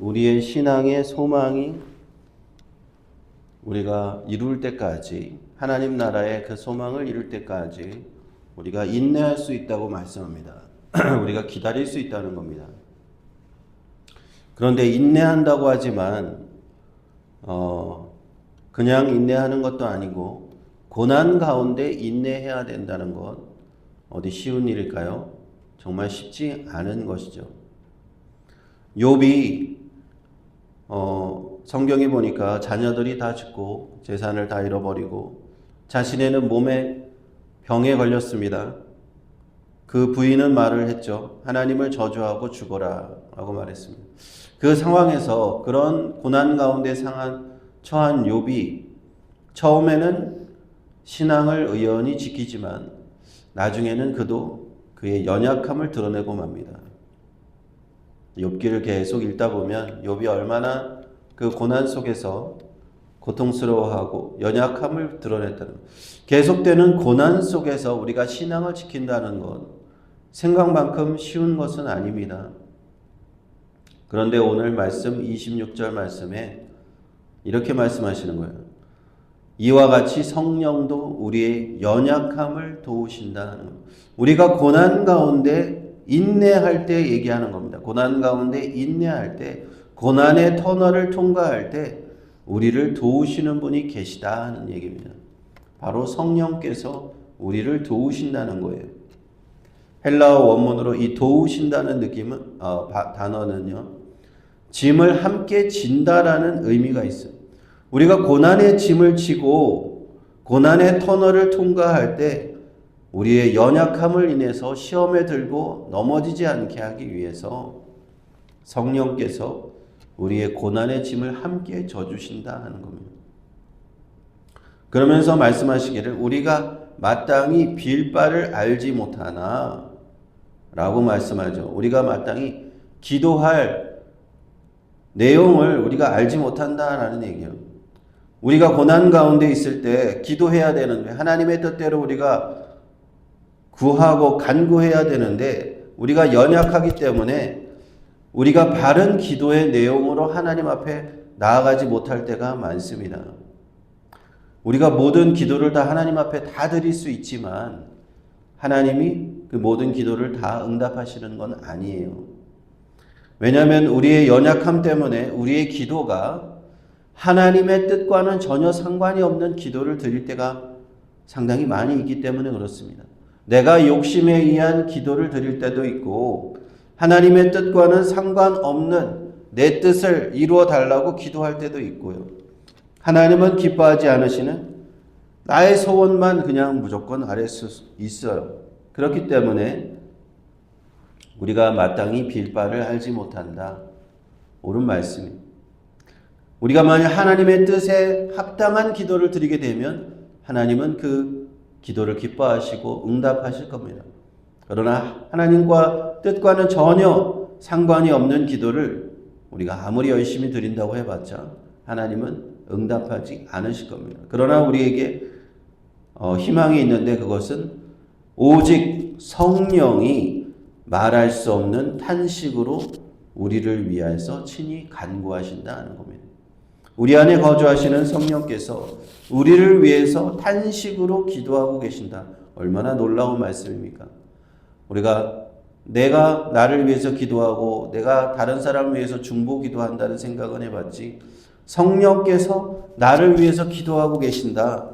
우리의 신앙의 소망이 우리가 이룰 때까지, 하나님 나라의 그 소망을 이룰 때까지 우리가 인내할 수 있다고 말씀합니다. 우리가 기다릴 수 있다는 겁니다. 그런데 인내한다고 하지만 그냥 인내하는 것도 아니고 고난 가운데 인내해야 된다는 것, 어디 쉬운 일일까요? 정말 쉽지 않은 것이죠. 욥이 성경에 보니까 자녀들이 다 죽고 재산을 다 잃어버리고 자신에는 몸에 병에 걸렸습니다. 그 부인은 말을 했죠. 하나님을 저주하고 죽어라 라고 말했습니다. 그 상황에서 그런 고난 가운데 처한 욥이 처음에는 신앙을 의연히 지키지만 나중에는 그도 그의 연약함을 드러내고 맙니다. 욥기를 계속 읽다 보면 욥이 얼마나 그 고난 속에서 고통스러워하고 연약함을 드러냈다는 것. 계속되는 고난 속에서 우리가 신앙을 지킨다는 것, 생각만큼 쉬운 것은 아닙니다. 그런데 오늘 말씀 26절 말씀에 이렇게 말씀하시는 거예요. 이와 같이 성령도 우리의 연약함을 도우신다는 것. 우리가 고난 가운데 인내할 때 얘기하는 겁니다. 고난 가운데 인내할 때, 고난의 터널을 통과할 때 우리를 도우시는 분이 계시다는 얘기입니다. 바로 성령께서 우리를 도우신다는 거예요. 헬라어 원문으로 이 도우신다는 단어는요, 짐을 함께 진다라는 의미가 있어요. 우리가 고난의 짐을 지고 고난의 터널을 통과할 때 우리의 연약함을 인해서 시험에 들고 넘어지지 않게 하기 위해서 성령께서 우리의 고난의 짐을 함께 져주신다 하는 겁니다. 그러면서 말씀하시기를 우리가 마땅히 빌 바를 알지 못하나 라고 말씀하죠. 우리가 마땅히 기도할 내용을 우리가 알지 못한다라는 얘기예요. 우리가 고난 가운데 있을 때 기도해야 되는데, 하나님의 뜻대로 우리가 구하고 간구해야 되는데 우리가 연약하기 때문에 우리가 바른 기도의 내용으로 하나님 앞에 나아가지 못할 때가 많습니다. 우리가 모든 기도를 다 하나님 앞에 다 드릴 수 있지만 하나님이 그 모든 기도를 다 응답하시는 건 아니에요. 왜냐하면 우리의 연약함 때문에 우리의 기도가 하나님의 뜻과는 전혀 상관이 없는 기도를 드릴 때가 상당히 많이 있기 때문에 그렇습니다. 내가 욕심에 의한 기도를 드릴 때도 있고 하나님의 뜻과는 상관없는 내 뜻을 이루어 달라고 기도할 때도 있고요. 하나님은 기뻐하지 않으시는 나의 소원만 그냥 무조건 아뢰 수 있어요. 그렇기 때문에 우리가 마땅히 빌 바를 알지 못한다. 옳은 말씀입니다. 우리가 만약 하나님의 뜻에 합당한 기도를 드리게 되면 하나님은 그 기도를 기뻐하시고 응답하실 겁니다. 그러나 하나님과 뜻과는 전혀 상관이 없는 기도를 우리가 아무리 열심히 드린다고 해봤자 하나님은 응답하지 않으실 겁니다. 그러나 우리에게 희망이 있는데 그것은 오직 성령이 말할 수 없는 탄식으로 우리를 위해서 친히 간구하신다는 겁니다. 우리 안에 거주하시는 성령께서 우리를 위해서 탄식으로 기도하고 계신다. 얼마나 놀라운 말씀입니까? 내가 나를 위해서 기도하고 내가 다른 사람을 위해서 중보 기도한다는 생각은 해봤지 성령께서 나를 위해서 기도하고 계신다.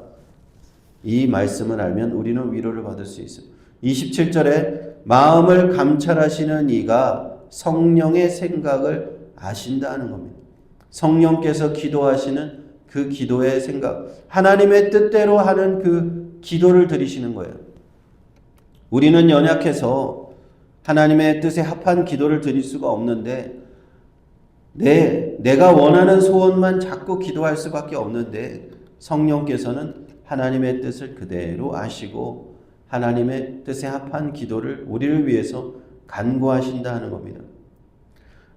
이 말씀을 알면 우리는 위로를 받을 수 있어요. 27절에 마음을 감찰하시는 이가 성령의 생각을 아신다는 겁니다. 성령께서 기도하시는 그 기도의 생각, 하나님의 뜻대로 하는 그 기도를 드리시는 거예요. 우리는 연약해서 하나님의 뜻에 합한 기도를 드릴 수가 없는데 내가 원하는 소원만 자꾸 기도할 수밖에 없는데 성령께서는 하나님의 뜻을 그대로 아시고 하나님의 뜻에 합한 기도를 우리를 위해서 간구하신다 하는 겁니다.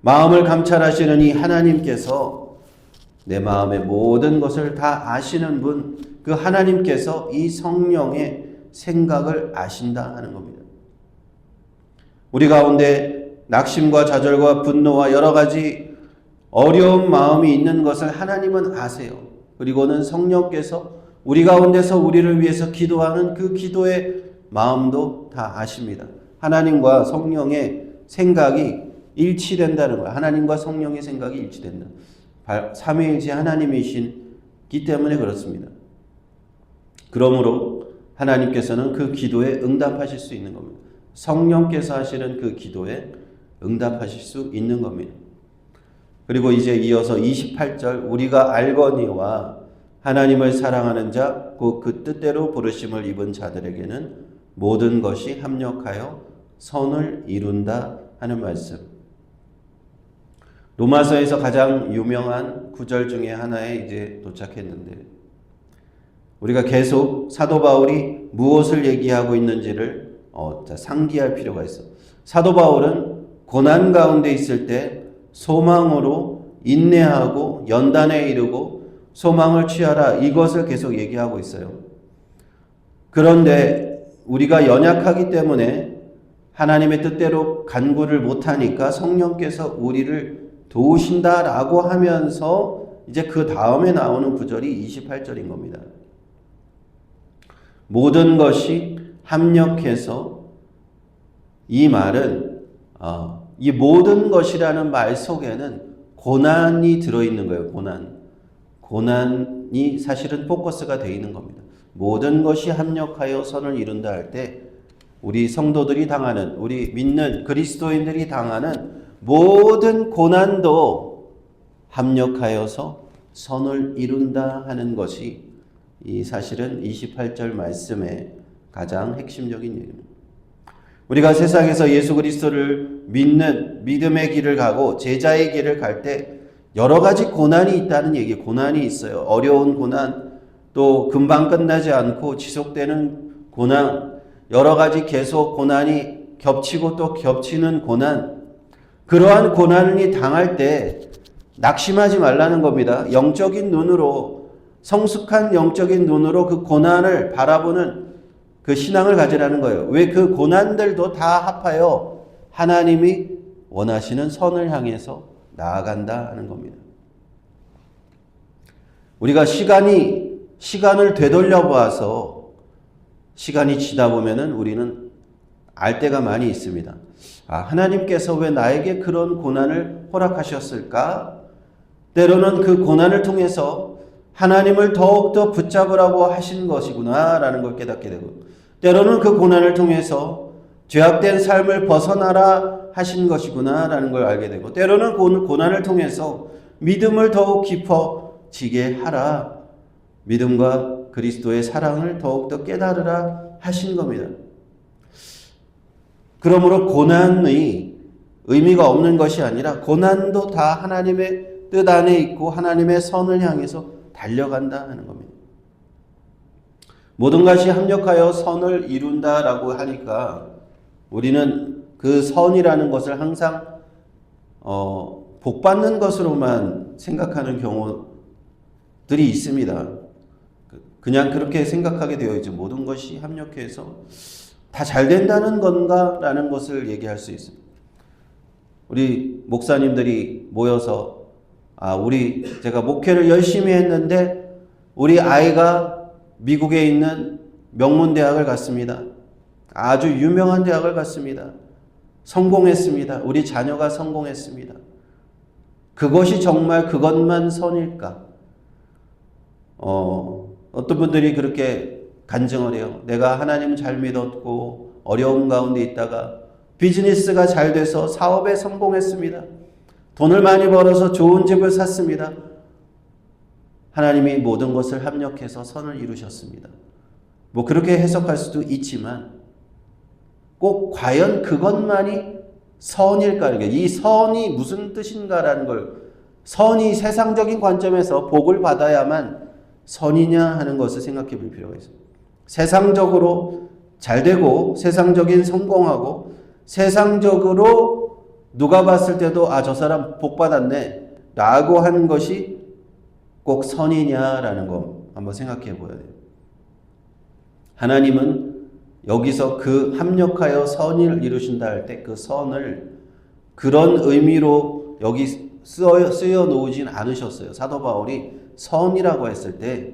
마음을 감찰하시는 이 하나님께서 내 마음의 모든 것을 다 아시는 분, 그 하나님께서 이 성령의 생각을 아신다 하는 겁니다. 우리 가운데 낙심과 좌절과 분노와 여러 가지 어려운 마음이 있는 것을 하나님은 아세요. 그리고는 성령께서 우리 가운데서 우리를 위해서 기도하는 그 기도의 마음도 다 아십니다. 하나님과 성령의 생각이 일치된다는 거예요. 하나님과 성령의 생각이 일치된다. 삼위일체 하나님이시기 때문에 그렇습니다. 그러므로 하나님께서는 그 기도에 응답하실 수 있는 겁니다. 성령께서 하시는 그 기도에 응답하실 수 있는 겁니다. 그리고 이제 이어서 28절 우리가 알거니와 하나님을 사랑하는 자 곧 그 뜻대로 부르심을 입은 자들에게는 모든 것이 합력하여 선을 이룬다 하는 말씀. 로마서에서 가장 유명한 구절 중에 하나에 이제 도착했는데 우리가 계속 사도 바울이 무엇을 얘기하고 있는지를 상기할 필요가 있어. 사도 바울은 고난 가운데 있을 때 소망으로 인내하고 연단에 이르고 소망을 취하라 이것을 계속 얘기하고 있어요. 그런데 우리가 연약하기 때문에 하나님의 뜻대로 간구를 못하니까 성령께서 우리를 도우신다라고 하면서 이제 그 다음에 나오는 구절이 28절인 겁니다. 모든 것이 합력해서 이 말은 이 모든 것이라는 말 속에는 고난이 들어있는 거예요. 고난이 사실은 포커스가 되어 있는 겁니다. 모든 것이 합력하여 선을 이룬다 할 때 우리 성도들이 당하는 우리 믿는 그리스도인들이 당하는 모든 고난도 합력하여서 선을 이룬다 하는 것이 이 사실은 28절 말씀의 가장 핵심적인 얘기입니다. 우리가 세상에서 예수 그리스도를 믿는 믿음의 길을 가고 제자의 길을 갈 때 여러 가지 고난이 있다는 얘기, 고난이 있어요. 어려운 고난, 또 금방 끝나지 않고 지속되는 고난, 여러 가지 계속 고난이 겹치고 또 겹치는 고난, 그러한 고난이 당할 때 낙심하지 말라는 겁니다. 영적인 눈으로, 성숙한 영적인 눈으로 그 고난을 바라보는 그 신앙을 가지라는 거예요. 왜 그 고난들도 다 합하여 하나님이 원하시는 선을 향해서 나아간다 하는 겁니다. 우리가 시간을 되돌려 봐서 시간이 지다 보면은 우리는 알 때가 많이 있습니다. 하나님께서 왜 나에게 그런 고난을 허락하셨을까? 때로는 그 고난을 통해서 하나님을 더욱더 붙잡으라고 하신 것이구나 라는 걸 깨닫게 되고, 때로는 그 고난을 통해서 죄악된 삶을 벗어나라 하신 것이구나 라는 걸 알게 되고, 때로는 고난을 통해서 믿음을 더욱 깊어지게 하라, 믿음과 그리스도의 사랑을 더욱더 깨달으라 하신 겁니다. 그러므로 고난의 의미가 없는 것이 아니라 고난도 다 하나님의 뜻 안에 있고 하나님의 선을 향해서 달려간다 하는 겁니다. 모든 것이 합력하여 선을 이룬다라고 하니까 우리는 그 선이라는 것을 항상 복받는 것으로만 생각하는 경우들이 있습니다. 그냥 그렇게 생각하게 되어 있죠. 모든 것이 합력해서 다 잘 된다는 건가? 라는 것을 얘기할 수 있습니다. 우리 목사님들이 모여서 제가 목회를 열심히 했는데 우리 아이가 미국에 있는 명문대학을 갔습니다. 아주 유명한 대학을 갔습니다. 성공했습니다. 우리 자녀가 성공했습니다. 그것이 정말 그것만 선일까? 어떤 분들이 그렇게 간증을 해요. 내가 하나님 잘 믿었고 어려움 가운데 있다가 비즈니스가 잘 돼서 사업에 성공했습니다. 돈을 많이 벌어서 좋은 집을 샀습니다. 하나님이 모든 것을 합력해서 선을 이루셨습니다. 그렇게 해석할 수도 있지만 꼭 과연 그것만이 선일까? 이 선이 무슨 뜻인가라는 걸, 선이 세상적인 관점에서 복을 받아야만 선이냐 하는 것을 생각해 볼 필요가 있습니다. 세상적으로 잘 되고 세상적인 성공하고 세상적으로 누가 봤을 때도 저 사람 복 받았네 라고 하는 것이 꼭 선이냐라는 거 한번 생각해 보아야 돼요. 하나님은 여기서 그 합력하여 선을 이루신다 할 때 그 선을 그런 의미로 여기 쓰여 놓으진 않으셨어요. 사도 바울이 선이라고 했을 때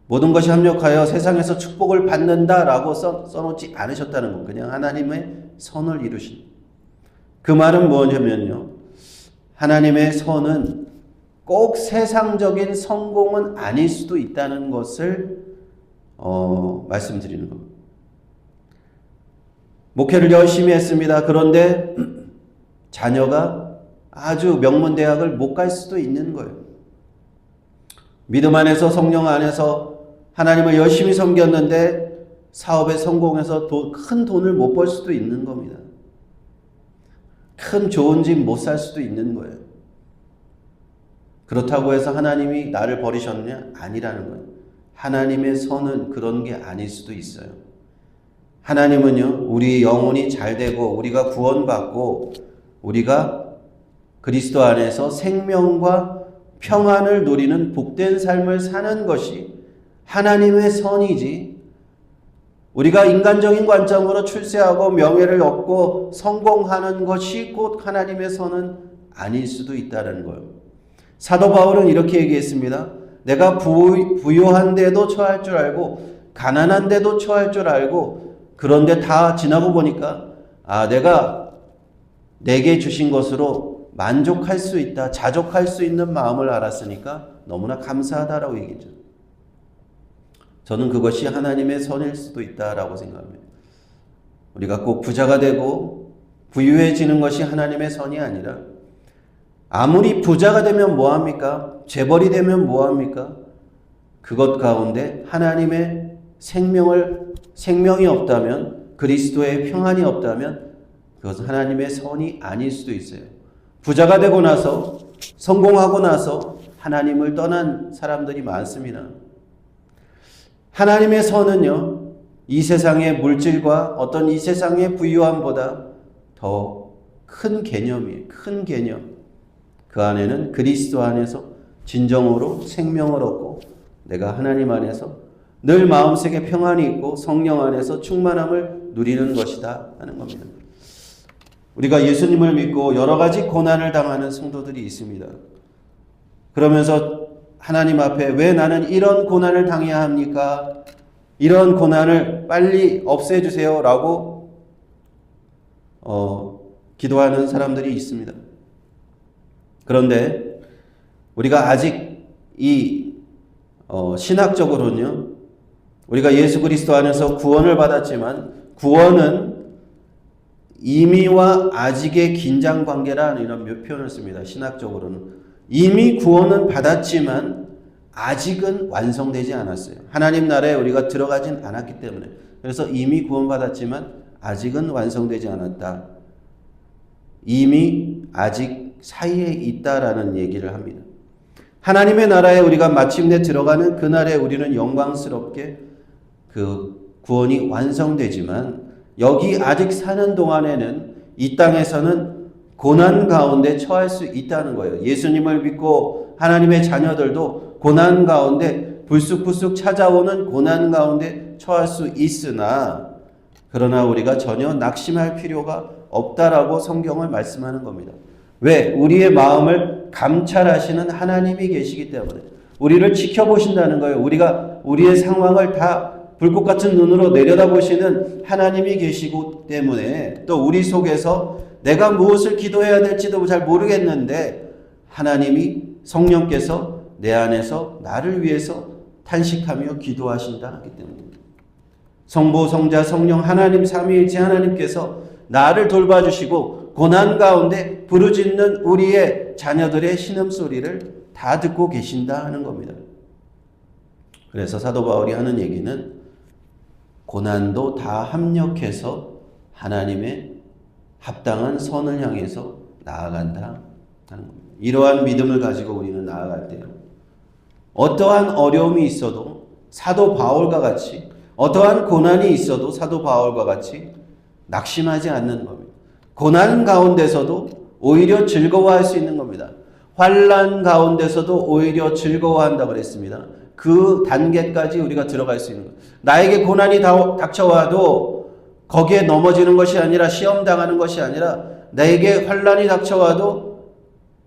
모든 것이 합력하여 세상에서 축복을 받는다라고 써놓지 않으셨다는 것. 그냥 하나님의 선을 이루신. 그 말은 뭐냐면요. 하나님의 선은 꼭 세상적인 성공은 아닐 수도 있다는 것을 말씀드리는 겁니다. 목회를 열심히 했습니다. 그런데 자녀가 아주 명문대학을 못 갈 수도 있는 거예요. 믿음 안에서 성령 안에서 하나님을 열심히 섬겼는데 사업에 성공해서 큰 돈을 못 벌 수도 있는 겁니다. 큰 좋은 집 못 살 수도 있는 거예요. 그렇다고 해서 하나님이 나를 버리셨냐? 아니라는 거예요. 하나님의 선은 그런 게 아닐 수도 있어요. 하나님은요, 우리 영혼이 잘 되고 우리가 구원받고 우리가 그리스도 안에서 생명과 평안을 누리는 복된 삶을 사는 것이 하나님의 선이지, 우리가 인간적인 관점으로 출세하고 명예를 얻고 성공하는 것이 곧 하나님의 선은 아닐 수도 있다는 거예요. 사도 바울은 이렇게 얘기했습니다. 내가 부유한데도 처할 줄 알고 가난한데도 처할 줄 알고, 그런데 다 지나고 보니까 내게 주신 것으로 만족할 수 있다, 자족할 수 있는 마음을 알았으니까 너무나 감사하다라고 얘기했죠. 저는 그것이 하나님의 선일 수도 있다라고 생각합니다. 우리가 꼭 부자가 되고 부유해지는 것이 하나님의 선이 아니라, 아무리 부자가 되면 뭐합니까? 재벌이 되면 뭐합니까? 그것 가운데 하나님의 생명이 없다면, 그리스도의 평안이 없다면 그것은 하나님의 선이 아닐 수도 있어요. 부자가 되고 나서, 성공하고 나서 하나님을 떠난 사람들이 많습니다. 하나님의 선은요, 이 세상의 물질과 어떤 이 세상의 부유함보다 더 큰 개념이에요. 큰 개념. 그 안에는 그리스도 안에서 진정으로 생명을 얻고 내가 하나님 안에서 늘 마음속에 평안이 있고 성령 안에서 충만함을 누리는 것이다 하는 겁니다. 우리가 예수님을 믿고 여러 가지 고난을 당하는 성도들이 있습니다. 그러면서 하나님 앞에 왜 나는 이런 고난을 당해야 합니까? 이런 고난을 빨리 없애주세요 라고 기도하는 사람들이 있습니다. 그런데 우리가 아직 신학적으로는요, 우리가 예수 그리스도 안에서 구원을 받았지만 구원은 이미와 아직의 긴장 관계라는 이런 표현을 씁니다. 신학적으로는 이미 구원은 받았지만 아직은 완성되지 않았어요. 하나님 나라에 우리가 들어가진 않았기 때문에. 그래서 이미 구원받았지만 아직은 완성되지 않았다. 이미 아직 사이에 있다라는 얘기를 합니다. 하나님의 나라에 우리가 마침내 들어가는 그날에 우리는 영광스럽게 그 구원이 완성되지만, 여기 아직 사는 동안에는 이 땅에서는 고난 가운데 처할 수 있다는 거예요. 예수님을 믿고 하나님의 자녀들도 고난 가운데 불쑥불쑥 찾아오는 고난 가운데 처할 수 있으나, 그러나 우리가 전혀 낙심할 필요가 없다라고 성경을 말씀하는 겁니다. 왜? 우리의 마음을 감찰하시는 하나님이 계시기 때문에, 우리를 지켜보신다는 거예요. 우리의 상황을 다 불꽃 같은 눈으로 내려다보시는 하나님이 계시고 때문에, 또 우리 속에서 내가 무엇을 기도해야 될지도 잘 모르겠는데 하나님이, 성령께서 내 안에서 나를 위해서 탄식하며 기도하신다 하기 때문입니다. 성부, 성자, 성령 하나님 삼위일체 하나님께서 나를 돌봐주시고 고난 가운데 부르짖는 우리의 자녀들의 신음소리를 다 듣고 계신다 하는 겁니다. 그래서 사도 바울이 하는 얘기는 고난도 다 합력해서 하나님의 합당한 선을 향해서 나아간다 하는 겁니다. 이러한 믿음을 가지고 우리는 나아갈 때요, 어떠한 어려움이 있어도 사도 바울과 같이, 어떠한 고난이 있어도 사도 바울과 같이 낙심하지 않는 겁니다. 고난 가운데서도 오히려 즐거워할 수 있는 겁니다. 환난 가운데서도 오히려 즐거워한다고 그랬습니다. 그 단계까지 우리가 들어갈 수 있는 거예요. 나에게 고난이 닥쳐와도 거기에 넘어지는 것이 아니라, 시험 당하는 것이 아니라, 나에게 환난이 닥쳐와도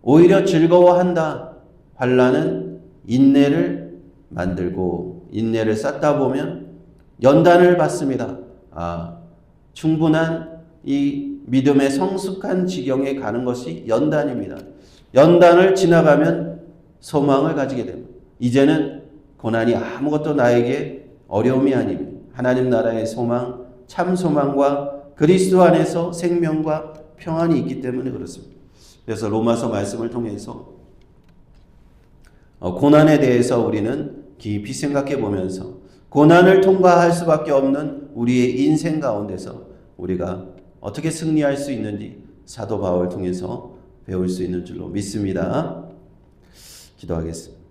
오히려 즐거워한다. 환난은 인내를 만들고 인내를 쌓다 보면 연단을 받습니다. 충분한 이 믿음의 성숙한 지경에 가는 것이 연단입니다. 연단을 지나가면 소망을 가지게 됩니다. 이제는 고난이 아무것도 나에게 어려움이 아닙니다. 하나님 나라의 소망, 참 소망과 그리스도 안에서 생명과 평안이 있기 때문에 그렇습니다. 그래서 로마서 말씀을 통해서 고난에 대해서 우리는 깊이 생각해 보면서 고난을 통과할 수밖에 없는 우리의 인생 가운데서 우리가 어떻게 승리할 수 있는지 사도 바울을 통해서 배울 수 있는 줄로 믿습니다. 기도하겠습니다.